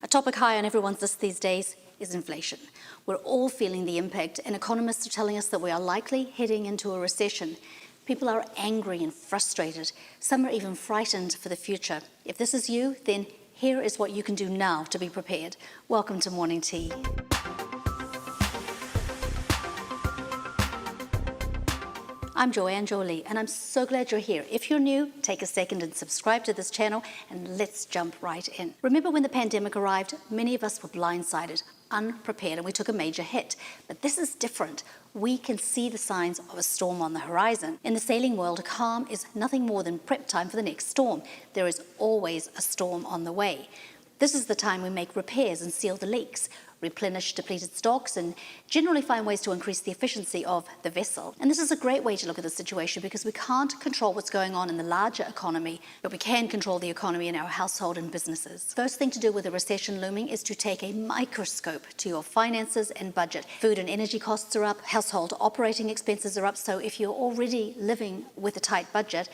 A topic high on everyone's list these days is inflation. We're all feeling the impact, and economists are telling us that we are likely heading into a recession. People are angry and frustrated. Some are even frightened for the future. If this is you, then here is what you can do now to be prepared. Welcome to Morning Tea. I'm Joanne Jolee, and I'm so glad you're here. If you're new, take a second and subscribe to this channel, and let's jump right in. Remember when the pandemic arrived, many of us were blindsided, unprepared, and we took a major hit. But this is different. We can see the signs of a storm on the horizon. In the sailing world, a calm is nothing more than prep time for the next storm. There is always a storm on the way. This is the time we make repairs and seal the leaks, replenish depleted stocks, and generally find ways to increase the efficiency of the vessel. And this is a great way to look at the situation because we can't control what's going on in the larger economy, but we can control the economy in our household and businesses. First thing to do with a recession looming is to take a microscope to your finances and budget. Food and energy costs are up, household operating expenses are up, so if you're already living with a tight budget,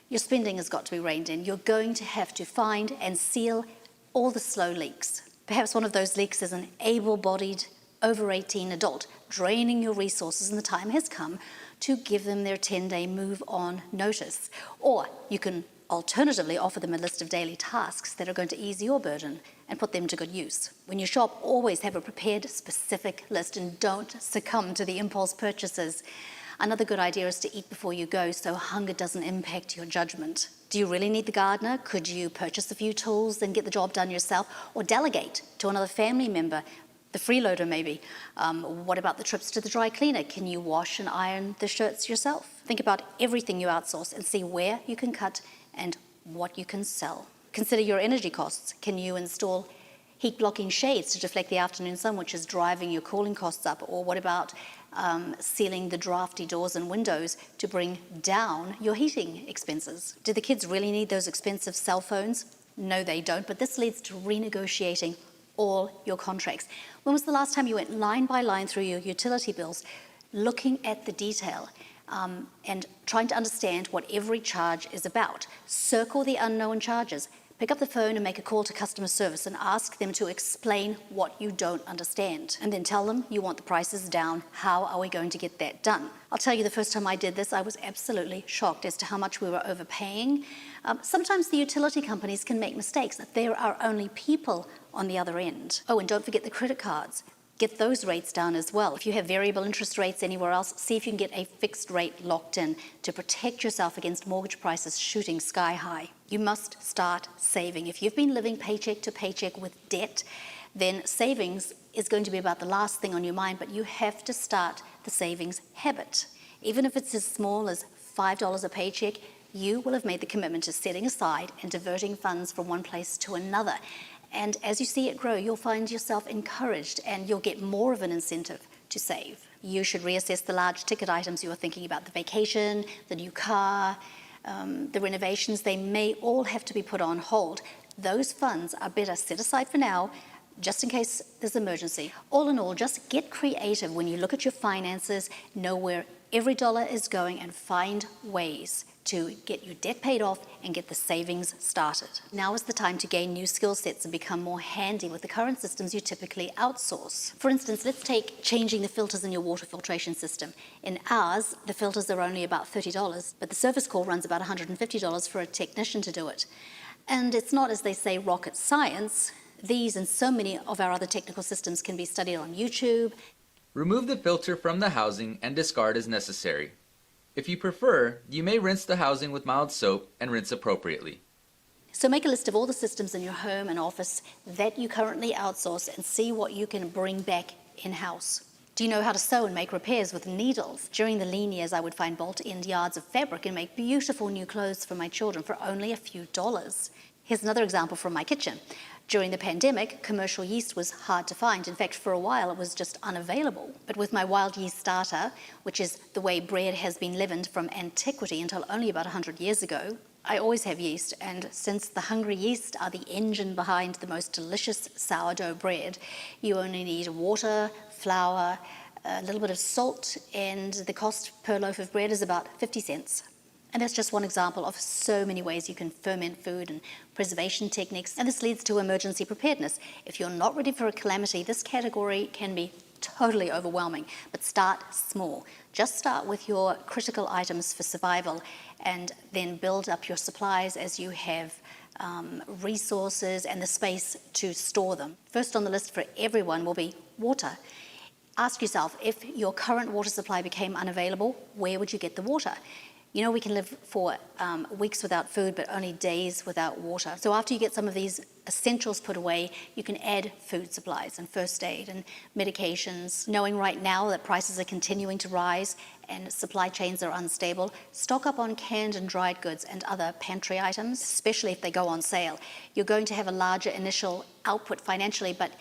your spending has got to be reined in. You're going to have to find and seal all the slow leaks. Perhaps one of those leaks is an able-bodied, over 18 adult draining your resources, and the time has come to give them their 10-day move-on notice. Or you can alternatively offer them a list of daily tasks that are going to ease your burden and put them to good use. When you shop, always have a prepared, specific list and don't succumb to the impulse purchases. Another good idea is to eat before you go so hunger doesn't impact your judgment. Do you really need the gardener? Could you purchase a few tools and get the job done yourself, or delegate to another family member, the freeloader maybe? What about the trips to the dry cleaner? Can you wash and iron the shirts yourself? Think about everything you outsource and see where you can cut and what you can sell. Consider your energy costs. Can you install heat-blocking shades to deflect the afternoon sun, which is driving your cooling costs up? Or what about sealing the drafty doors and windows to bring down your heating expenses? Do the kids really need those expensive cell phones? No, they don't, but this leads to renegotiating all your contracts. When was the last time you went line by line through your utility bills, looking at the detail and trying to understand what every charge is about? Circle the unknown charges. Pick up the phone and make a call to customer service and ask them to explain what you don't understand. And then tell them you want the prices down. How are we going to get that done? I'll tell you, the first time I did this, I was absolutely shocked as to how much we were overpaying. Sometimes the utility companies can make mistakes. There are only people on the other end. Oh, and don't forget the credit cards. Get those rates down as well. If you have variable interest rates anywhere else, see if you can get a fixed rate locked in to protect yourself against mortgage prices shooting sky high. You must start saving. If you've been living paycheck to paycheck with debt, then savings is going to be about the last thing on your mind, but you have to start the savings habit. Even if it's as small as $5 a paycheck, you will have made the commitment to setting aside and diverting funds from one place to another. And as you see it grow, you'll find yourself encouraged and you'll get more of an incentive to save. You should reassess the large ticket items you are thinking about: the vacation, the new car, the renovations. They may all have to be put on hold. Those funds are better set aside for now, just in case there's an emergency. All in all, just get creative when you look at your finances, know where every dollar is going, and find ways to get your debt paid off and get the savings started. Now is the time to gain new skill sets and become more handy with the current systems you typically outsource. For instance, let's take changing the filters in your water filtration system. In ours, the filters are only about $30, but the service call runs about $150 for a technician to do it. And it's not, as they say, rocket science. These and so many of our other technical systems can be studied on YouTube. Remove the filter from the housing and discard as necessary. If you prefer, you may rinse the housing with mild soap and rinse appropriately. So make a list of all the systems in your home and office that you currently outsource and see what you can bring back in-house. Do you know how to sew and make repairs with needles? During the lean years, I would find bolt-end yards of fabric and make beautiful new clothes for my children for only a few dollars. Here's another example from my kitchen. During the pandemic, commercial yeast was hard to find. In fact, for a while, it was just unavailable. But with my wild yeast starter, which is the way bread has been leavened from antiquity until only about 100 years ago, I always have yeast. And since the hungry yeast are the engine behind the most delicious sourdough bread, you only need water, flour, a little bit of salt, and the cost per loaf of bread is about 50 cents. And that's just one example of so many ways you can ferment food and preservation techniques. And this leads to emergency preparedness. If you're not ready for a calamity, this category can be totally overwhelming, but start small. Just start with your critical items for survival and then build up your supplies as you have resources and the space to store them. First on the list for everyone will be water. Ask yourself, if your current water supply became unavailable, where would you get the water? You know, we can live for weeks without food, but only days without water. So after you get some of these essentials put away, you can add food supplies and first aid and medications. Knowing right now that prices are continuing to rise and supply chains are unstable, stock up on canned and dried goods and other pantry items, especially if they go on sale. You're going to have a larger initial output financially, but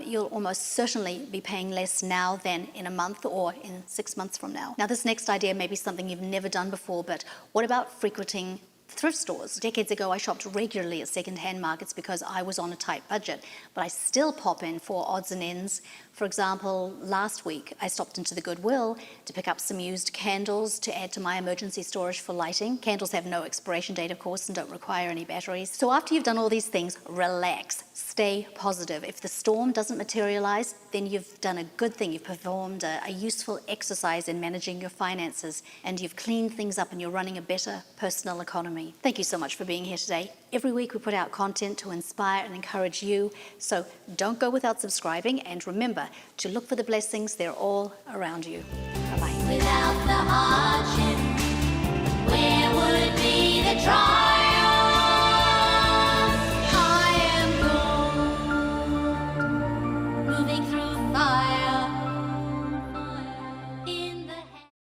you'll almost certainly be paying less now than in a month or in 6 months from now. Now, this next idea may be something you've never done before, but what about frequenting thrift stores? Decades ago, I shopped regularly at second-hand markets because I was on a tight budget, but I still pop in for odds and ends. For example, last week, I stopped into the Goodwill to pick up some used candles to add to my emergency storage for lighting. Candles have no expiration date, of course, and don't require any batteries. So after you've done all these things, relax. Stay positive. If the storm doesn't materialize, then you've done a good thing. You've performed a useful exercise in managing your finances, and you've cleaned things up and you're running a better personal economy. Thank you so much for being here today. Every week we put out content to inspire and encourage you, so don't go without subscribing, and remember to look for the blessings. They're all around you. Bye-bye. Without the hardship.